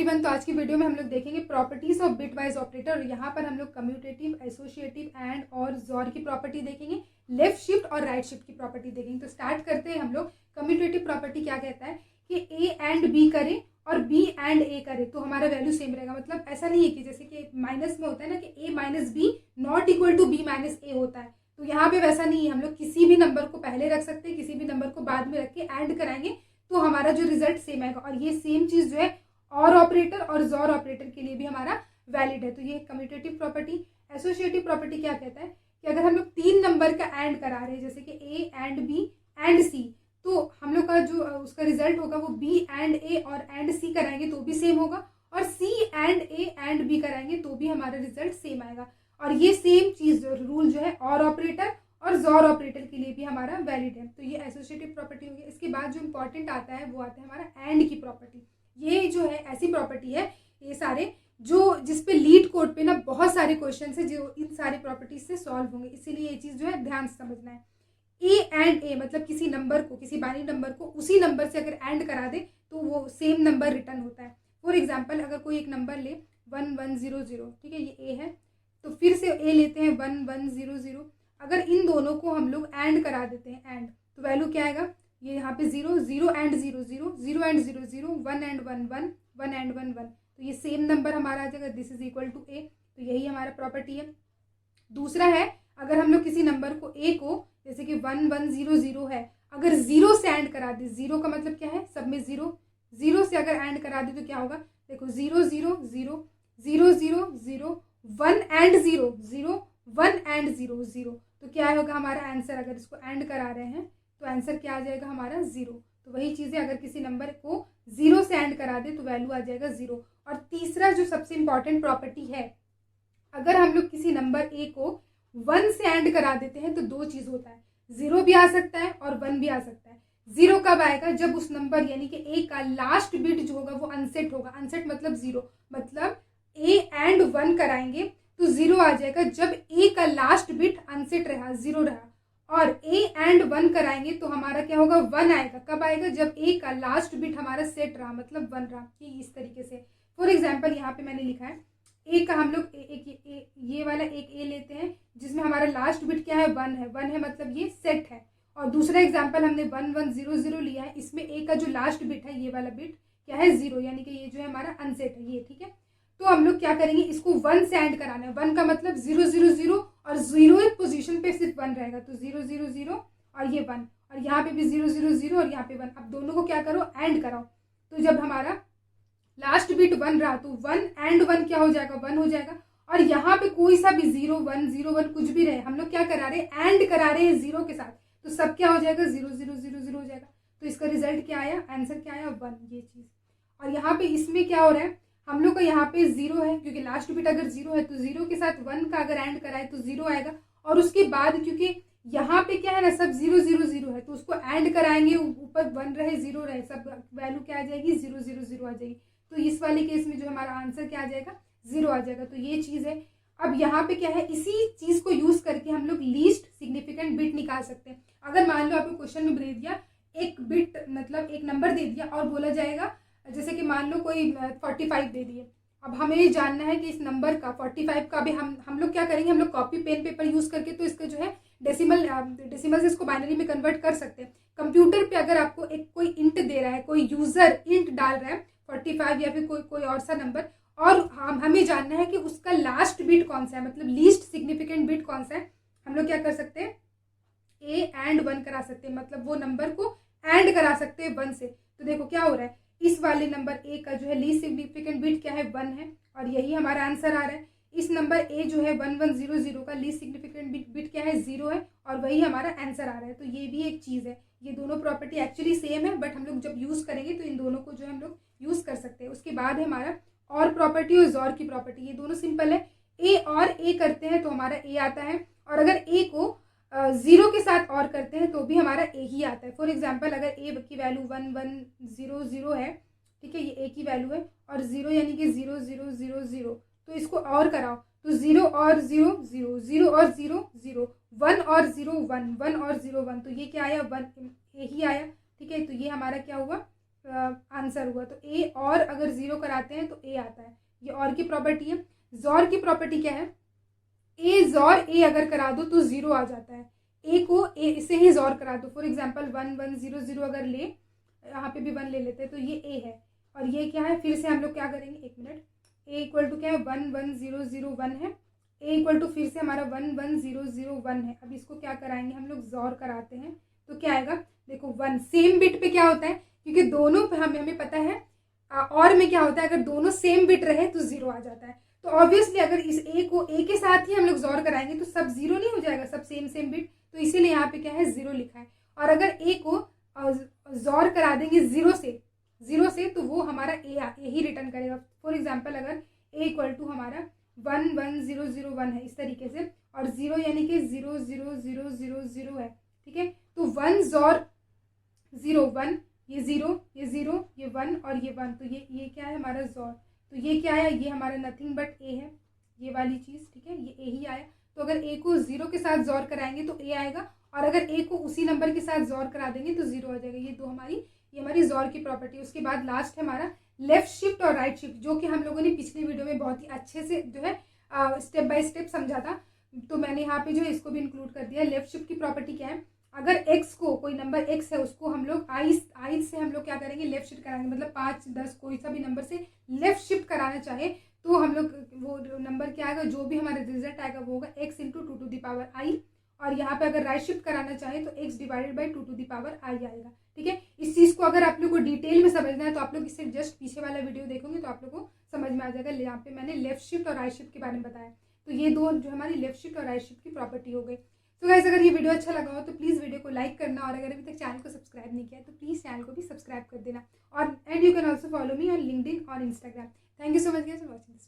Everyone, तो आज की वीडियो में हम लोग देखेंगे प्रॉपर्टीज ऑफ बिटवाइज ऑपरेटर। और यहाँ पर हम लोग कम्यूटेटिव, एसोसिएटिव एंड और जॉर की प्रॉपर्टी देखेंगे, लेफ्ट शिफ्ट और राइट शिफ्ट की प्रॉपर्टी देखेंगे। तो स्टार्ट करते हैं हम लोग। कम्यूटेटिव प्रॉपर्टी क्या कहता है कि ए एंड बी करे और बी एंड ए करे तो हमारा वैल्यू सेम रहेगा। मतलब ऐसा नहीं है कि जैसे कि माइनस में होता है ना कि A minus B not equal to B minus A होता है, तो यहाँ पे वैसा नहीं है। हम लोग किसी भी नंबर को पहले रख सकते हैं, किसी भी नंबर को बाद में रख के एंड कराएंगे तो हमारा जो रिजल्ट सेम आएगा। और ये सेम चीज जो है और ऑपरेटर और जॉर ऑपरेटर के लिए भी हमारा वैलिड है। तो ये कम्यूटेटिव प्रॉपर्टी। एसोसिएटिव प्रॉपर्टी क्या कहता है कि अगर हम लोग तीन नंबर का एंड करा रहे हैं, जैसे कि ए एंड बी एंड सी, तो हम लोग का जो उसका रिजल्ट होगा वो बी एंड ए और एंड सी कराएंगे तो भी सेम होगा, और सी एंड ए एंड बी कराएंगे तो भी हमारा रिजल्ट सेम आएगा। और ये सेम चीज रूल जो है और ऑपरेटर और जॉर ऑपरेटर के लिए भी हमारा वैलिड है। तो ये एसोसिएटिव प्रॉपर्टी होगी। इसके बाद जो इंपॉर्टेंट आता है वो आता है हमारा एंड की प्रॉपर्टी। ये जो है ऐसी प्रॉपर्टी है, ये सारे जो जिसपे लीड कोड पे ना बहुत सारे क्वेश्चन है जो इन सारी प्रॉपर्टीज से सॉल्व होंगे, इसीलिए ये चीज जो है ध्यान से समझना है। ए एंड ए मतलब किसी नंबर को, किसी बाइनरी नंबर को उसी नंबर से अगर एंड करा दे तो वो सेम नंबर रिटर्न होता है। फॉर एग्जाम्पल, अगर कोई एक नंबर ले 1100, ठीक है, ये ए है, तो फिर से ए लेते हैं 1100। अगर इन दोनों को हम लोग एंड करा देते हैं एंड, तो वैल्यू क्या आएगा, ये यहाँ पे 0 0 एंड 0 0 0 एंड 0 0 1 एंड 1 1 1 एंड 1 1, तो ये सेम नंबर हमारा आ जाएगा। दिस इज इक्वल टू ए। तो यही हमारा प्रॉपर्टी है। दूसरा है, अगर हम लोग किसी नंबर को ए को, जैसे कि 1100 है, अगर 0 से एंड करा दे, 0 का मतलब क्या है, सब में 0, 0 से अगर एंड करा दे तो क्या होगा, देखो 0 0 0 0 0 0 1 एंड 0 0 1 एंड 0 0, तो क्या होगा हमारा आंसर। अगर इसको एंड करा रहे हैं तो आंसर क्या आ जाएगा हमारा 0। तो वही चीज़ है, अगर किसी नंबर को 0 से एंड करा दे तो वैल्यू आ जाएगा 0। और तीसरा जो सबसे इंपॉर्टेंट प्रॉपर्टी है, अगर हम लोग किसी नंबर ए को 1 से एंड करा देते हैं तो दो चीज़ होता है, 0 भी आ सकता है और 1 भी आ सकता है। 0 कब आएगा, जब उस नंबर यानी कि ए का लास्ट बिट जो होगा वो अनसेट होगा। अनसेट मतलब 0, मतलब ए एंड 1 कराएंगे तो 0 आ जाएगा जब ए का लास्ट बिट अनसेट रहा, 0 रहा। और ए एंड 1 कराएंगे तो हमारा क्या होगा, 1 आएगा। कब आएगा, जब ए का लास्ट बिट हमारा सेट रहा, मतलब 1 रहा। कि इस तरीके से फॉर एग्जाम्पल यहाँ पे मैंने लिखा है ए का, हम लोग ये वाला एक ए लेते हैं जिसमें हमारा लास्ट बिट क्या है, 1 है। 1 है मतलब ये सेट है। और दूसरा एग्जाम्पल हमने 1100 लिया है, इसमें ए का जो लास्ट बिट है, ये वाला बिट क्या है, 0, यानी कि ये जो है हमारा अनसेट है ये, ठीक है। तो हम लोग क्या करेंगे, इसको 1 से एंड कराना है। 1 का मतलब 0 0 0 और 0 एक पोजीशन पे सिर्फ 1 रहेगा, तो 0 0 0 और ये 1, और यहाँ पे भी 0 0 0 और यहाँ पे 1। अब दोनों को क्या करो, एंड कराओ। तो जब हमारा लास्ट बिट 1 रहा तो 1 एंड 1 क्या हो जाएगा, 1 हो जाएगा। और यहाँ पे कोई सा भी 0 1 0 1 कुछ भी रहे, हम लोग क्या करा रहे हैं, एंड करा रहे हैं 0 के साथ, तो सब क्या हो जाएगा, 0 0 0 0 हो जाएगा। तो इसका रिजल्ट क्या आया, आंसर क्या आया, 1, ये चीज। और यहाँ पे इसमें क्या हो रहा है, हम लोग का यहाँ पे 0 है क्योंकि लास्ट बिट अगर 0 है तो 0 के साथ 1 का अगर एंड कराए तो 0 आएगा। और उसके बाद क्योंकि यहाँ पे क्या है ना, सब 0 0 0 है, तो उसको एंड कराएंगे, ऊपर 1 रहे 0 रहे, सब वैल्यू क्या आ जाएगी, 0 0 0 आ जाएगी। तो इस वाले केस में जो हमारा आंसर क्या आ जाएगा, 0 आ जाएगा। तो ये चीज़ है। अब यहाँ पे क्या है, इसी चीज़ को यूज करके हम लोग लीस्ट सिग्निफिकेंट बिट निकाल सकते हैं। अगर मान लो आपको क्वेश्चन में दे दिया एक बिट, मतलब एक नंबर दे दिया और बोला जाएगा, जैसे कि मान लो कोई 45 दे दिए। अब हमें ये जानना है कि इस नंबर का 45 का भी हम लोग क्या करेंगे, हम लोग कॉपी पेन पेपर यूज करके तो इसका जो है डेसिमल से इसको बाइनरी में कन्वर्ट कर सकते हैं। कंप्यूटर पे अगर आपको एक कोई इंट दे रहा है, कोई यूजर इंट डाल रहा है 45 या फिर कोई और सा नंबर, और हमें जानना है कि उसका लास्ट बिट कौन सा है, मतलब लीस्ट सिग्निफिकेंट बिट कौन सा है, हम लोग क्या कर सकते हैं, ए एंड 1 करा सकते हैं, मतलब वो नंबर को एंड करा सकते हैं 1 से। तो देखो क्या हो रहा है, इस वाले नंबर ए का जो है लीस्ट सिग्निफिकेंट बिट क्या है, 1 है, और यही हमारा आंसर आ रहा है। इस नंबर ए जो है 1100 का लीस्ट सिग्निफिकेंट बिट क्या है, 0 है, और वही हमारा आंसर आ रहा है। तो ये भी एक चीज़ है। ये दोनों प्रॉपर्टी एक्चुअली सेम है, बट हम लोग जब यूज़ करेंगे तो इन दोनों को जो है हम लोग यूज़ कर सकते हैं। उसके बाद है हमारा और प्रॉपर्टी और जॉर की प्रॉपर्टी। ये दोनों सिंपल है। ए और ए करते हैं तो हमारा ए आता है, और अगर ए को 0 के साथ और करते हैं तो भी हमारा ए ही आता है। फॉर एग्जाम्पल, अगर ए की वैल्यू 1100 है, ठीक है, ये ए की वैल्यू है, और 0 यानी कि 0 0 0 0, तो इसको और कराओ तो 0 और 0 0 0 और 0 0 1 और 0 1 1 और 0 1, तो ये क्या आया, 1 ए ही आया, ठीक है। तो ये हमारा क्या हुआ, आंसर हुआ। तो ए और अगर 0 कराते हैं तो ए आता है, ये और की प्रॉपर्टी है। जॉर की प्रॉपर्टी क्या है, ए जॉर ए अगर करा दो तो 0 आ जाता है। ए को ए से ही जॉर करा दो, फॉर एग्जाम्पल 1 1 0 0 अगर ले, यहाँ पे भी 1 ले लेते हैं, तो ये ए है और ये क्या है, फिर से हम लोग क्या करेंगे, एक मिनट, ए इक्वल टू क्या है 1 1 0 0 1 है, ए इक्वल टू फिर से हमारा 1 1 0 0 1 है। अब इसको क्या कराएंगे हम लोग, जॉर कराते हैं, तो क्या आएगा, देखो 1 सेम बिट पे क्या होता है, क्योंकि दोनों पे हमें पता है और में क्या होता है, अगर दोनों सेम बिट रहे तो 0 आ जाता है। तो ऑब्वियसली अगर इस ए को ए के साथ ही हम लोग जॉर कराएंगे तो सब 0 नहीं हो जाएगा, सब सेम सेम बिट, तो इसीलिए यहाँ पे क्या है 0 लिखा है। और अगर ए को जॉर करा देंगे 0 से तो वो हमारा ए ही रिटर्न करेगा। फॉर एग्जाम्पल अगर ए इक्वल टू हमारा 1 1 0 0 1 है इस तरीके से, और 0 यानी कि 0 0 0 0 0 है, ठीक है, तो 1 जॉर 0 1, ये 0 ये 0 ये 1 और ये 1, तो ये क्या है हमारा जॉर, तो ये क्या है, ये हमारा नथिंग बट ए है, ये वाली चीज़, ठीक है, ये ए ही आया। तो अगर ए को 0 के साथ जॉर कराएंगे तो ए आएगा, और अगर ए को उसी नंबर के साथ जॉर करा देंगे तो 0 आ जाएगा। ये हमारी जॉर की प्रॉपर्टी। उसके बाद लास्ट है हमारा लेफ्ट शिफ्ट और राइट शिफ्ट, जो कि हम लोगों ने पिछली वीडियो में बहुत ही अच्छे से जो है स्टेप बाय स्टेप समझा था, तो मैंने यहाँ पे जो है इसको भी इंक्लूड कर दिया। लेफ्ट शिफ्ट की प्रॉपर्टी क्या है, अगर x को, कोई नंबर x है, उसको हम लोग आई से हम लोग क्या करेंगे, लेफ्ट शिफ्ट कराएंगे, मतलब 5 10 कोई सा भी नंबर से लेफ्ट शिफ्ट कराना चाहे तो हम लोग वो नंबर क्या आएगा, जो भी हमारा रिजल्ट आएगा वो होगा x into 2 to the power i, और यहाँ पे अगर राइट शिफ्ट कराना चाहे तो x divided by 2 to the power i आएगा, ठीक है। इस चीज़ को अगर आप लोग को डिटेल में समझना है तो आप लोग इससे जस्ट पीछे वाला वीडियो देखोगे तो आप लोग को समझ में आ जाएगा। यहाँ पे मैंने लेफ्ट शिफ्ट और राइट शिफ्ट के बारे में बताया, तो ये दो जो हमारी लेफ्ट शिफ्ट और राइट शिफ्ट की प्रॉपर्टी हो गई। तो गाइस अगर ये वीडियो अच्छा लगा हो तो प्लीज़ वीडियो को लाइक करना, और अगर अभी तक चैनल को सब्सक्राइब नहीं किया है तो प्लीज़ चैनल को भी सब्सक्राइब कर देना, और and you can also follow me on LinkedIn और Instagram. Thank you so much guys for watching this.